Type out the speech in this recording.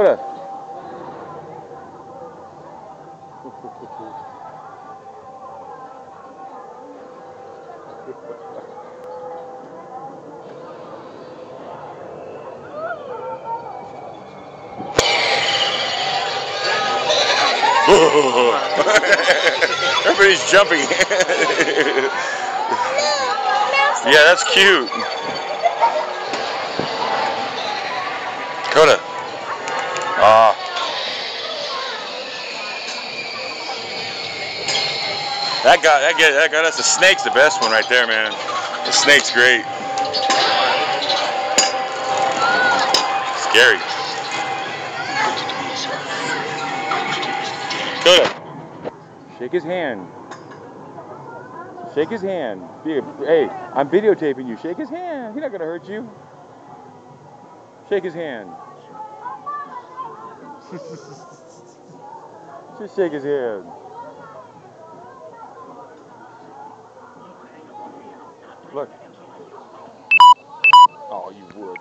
Coda. Everybody's jumping. Yeah, that's cute. Coda. That guy, that's the snake's the best one right there, man. The snake's great. Scary. Coda. Shake his hand. Shake his hand. Hey, I'm videotaping you. Shake his hand. He's not gonna hurt you. Shake his hand. Just shake his hand. Look. Oh, you would.